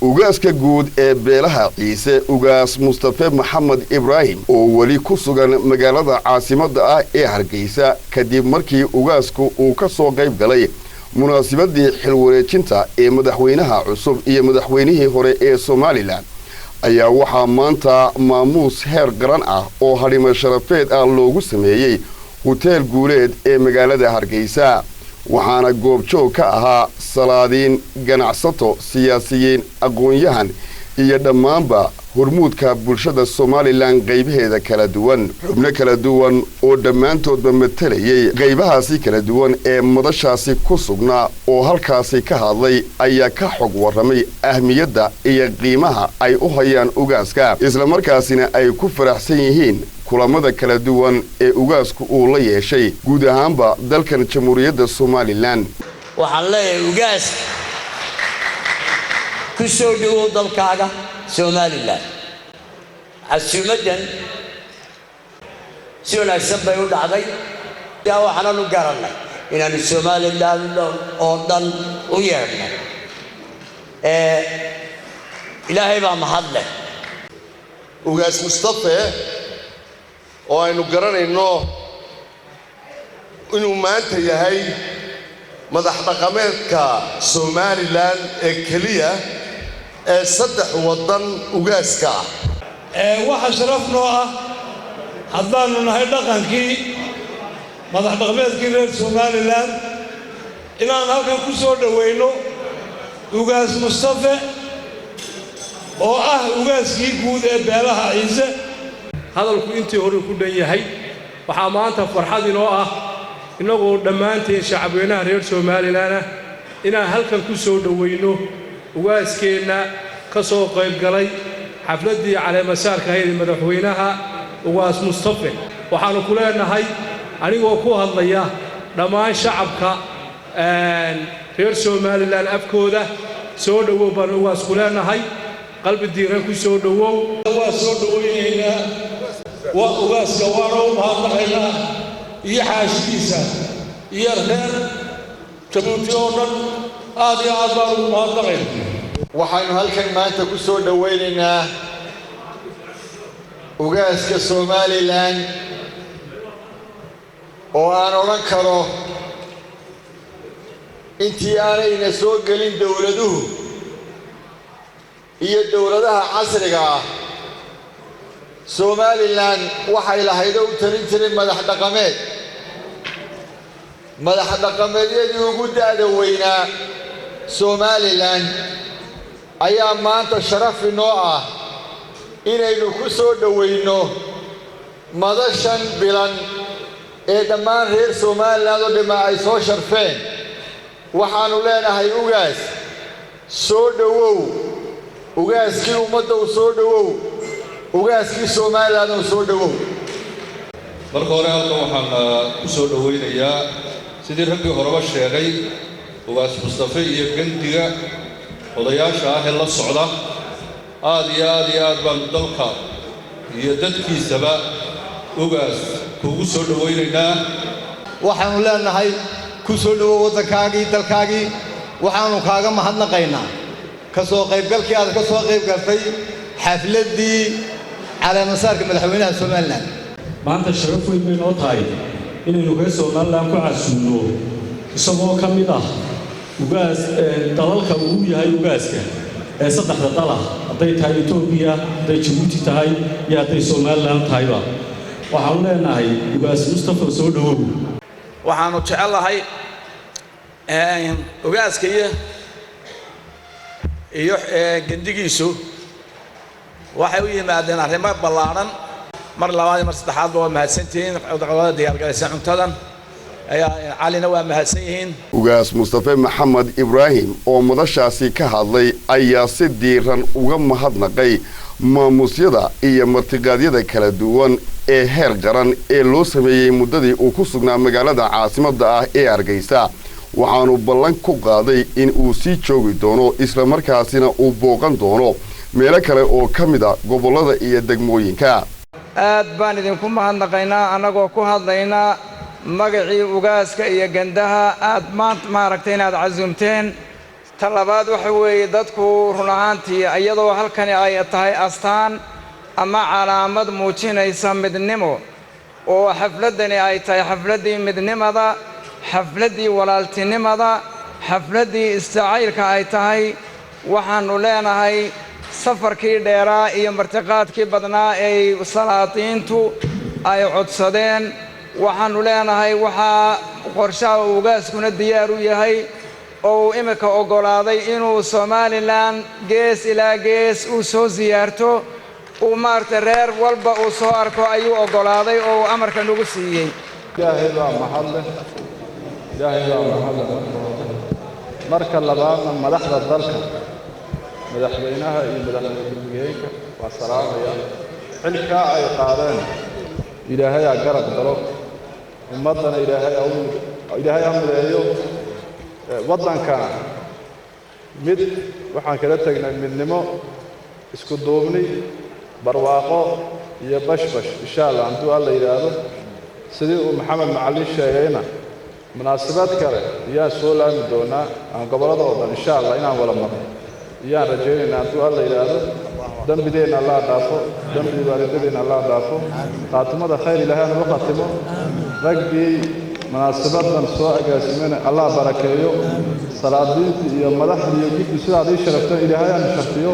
ugaaska guud ee beelaha ciise ugaas Mustafa Maxamed Ibrahim oo wali ku sugan magaalada caasimadda ah ee Hargeysa kadib markii ugaasku uu ka soo qayb galay munaasabadii xil wareejinta ee madaxweynaha cusub iyo madaxweynihii hore ee Soomaaliland ayaa waxaa maanta maamuus heer qaran ah oo hadhimo sharafeed ah loogu sameeyay hotel guuleed ee magaalada Hargeysa waxaana goobjoog ka ahaa salaadiin ganacsato siyaasiyiin aqoon-yahan iyo dhammaanba hormuudka bulshada Soomaaliland qaybaheeda kala duwan xubno kala duwan oo dhammaantoodba matalayay qaybahaasi kala duwan ee madashaasi ku sugnaa oo halkaasi ka hadlay ayaa ka xog waramay ahmiyadda iyo qiimaha ay u hayaan ugaaska isla markaasina ay ku faraxsan yihiin kulamada kala duwan ee ugaasku uu la yeeshay guud ahaanba dalkan jamhuuriyadda Soomaaliland waxaan leeyahay ugaas ku soo dhawow dalkaaga Soomaaliland casuumadan si wanaagsan bay u dhacday yaa waxaan u garanay inaan Soomaaliland oo dhan u yeerno ilaahay baa mahad leh ugaas Mustafa oo aynu garanayno inuu maanta yahay madax dhaqameedka Soomaaliland ee kaliya ee saddex wadan ugaaska waxa sharaf noo ah haddaanu nahay dhaqankii madax dhaqameedkii reer Soomaaliland inaan halkan ku soo dhaweyno ugaas Mustafa oo ah ugaaskii guud ee beelaha ciise hadalku intii hore ku dhan yahay waxa maanta farxad inoo ah inagoo dhammaanteen shacabweynaha reer Soomaaliland inaan halkan ku soo dhaweyno ugaaskeena ka soo qayb galay xafladii caleemasaarka hay'adda madaxweynaha ugaas Mustafa waxaanu ku leenahay anigoo ku hadlaya dhammaan shacabka reer Soomaaliland afkooda soo dhawow baan ugaas ku leenahay qalbi diiran ku soo dhawow waa soo dhaweynayna waa ugaaska waana u mahadnaqaynaa iyo xaashidiisa iyo reer Jabuuti oo dhan aad iyo aad baan ugu mahadnaqaynaa waxaanu halkan maanta ku soo dhaweynaynaa ugaaska Soomaaliland oo aan oran karo intii aanayna soo gelin dawladuhu iyo dawladaha casriga ah Soomaaliland waxay lahayd u talin jiray madax dhaqameedyadii ugu da'da weynaa Soomaaliland ayaa maanta sharaf inoo ah inaynu ku soo dhaweyno madashan bilan ee dhammaan reer Soomaaliland oo dhima ay soo sharfeen waxaanu leenahay ugaas soo dhawow ugaaskii ummadda u soo dhawow ugaaskii Soomaaliland oo soo dhawow marka hore halkan waxaan ku soo dhaweynayaa sidii raggii horeba sheegay ugaas Mustafa iyo gandiga odayaasha ah ee la socda aad baan dalka iyo dadkiisaba ugaas kugu soo dhaweynaynaa waxaanu leenahay ku soo dhawow waddankaagii dalkaagii waxaanu kaaga mahadnaqaynaa ka soo qaybgalkii aad ka soo qayb galtay xafladii caleemasaarka madaxweynaha Soomaaliland maanta sharaf weyn bay noo tahay inaynu reer Soomaaliland ku casuuno isagoo ka mid ah ugaas dalalka uu yahay ugaaska ee saddexda dal hadday tahay Itoobiya hadday Djibouti tahay iyo hadday Soomaaliland tahayba waxaanu leenahay ugaas Mustafa soo dhawow waxaanu jecelahay ugaaska iyo gandigiisu waxay u yimaadeen arrimo ballaaran mar labaad mar saddexaad waa mahadsantihiin qodobada diyaargalaysan cuntadan ayaa calina waa mahadsan yihiin ugaas Mustafa Maxamed Ibrahim oo madashaasi ka hadlay ayaa si diiran uga mahadnaqay maamuusyada iyo martiqaadyada kala duwan ee heer qaran ee loo sameeyay muddadii uu ku sugnaa magaalada caasimadda ah ee Hargeysa waxaanu ballan ku qaaday in uu sii joogi doono isla markaasina uu booqan doono meelo kale oo ka mid ah gobollada iyo degmooyinka aad baan idinku mahadnaqaynaa anagoo ku hadlaynaa magacii ugaaska iyo gandaha aad maaragtay inaad casuumteen talabaad waxa weeye dadku run ahaantii iyadoo halkani ay tahay astaan ama calaamad muujinaysa midnimo oo xafladani ay tahay xafladdii midnimada xafladdii walaaltinimada xafladdii istacaylka ay tahay waxaannu leenahay safarkii dheeraa iyo martiqaadkii badnaa ay salaadiintu ay codsadeen waxaannu leenahay waxaa qorshaha ugaaskuna diyaar u yahay oo uu imika oggolaaday inuu Somaliland gees ilaa gees uu soo siyaarto uu maartay reer walba uu soo arko ayuu oggolaaday oo uu amarka nagu siiyey ilaahay baa mahad marka labaadna madaxda dalka madaxweynaha iyo madaxweynaha waa salaamaya xilka ay qaadeen ilaahay garab galo ummadana ilaahay amreeyo waddanka mid waxaan kala tagnay midnimo isku duubni barwaaqo iyo bashbash insha Allah antu alla yiraahdo sidii uu maxamed macallin sheegayna munaasabad kale ayaa soo laami doonaa aan gobolada oo dhan insha Allah inaan wala marno iyaan rajaynaynaa antu alla yiraahdo dambideena Allah dhaafo dambiga waalidina Allah dhaafo qaatumada khayr ilaahana u qatimo ragbii munaasabadan soo agaasimana Allah barakeeyo salaadiinta iyo madaxda iyo guddi sidaad ii sharaftaan ilaahay aan sharfiyo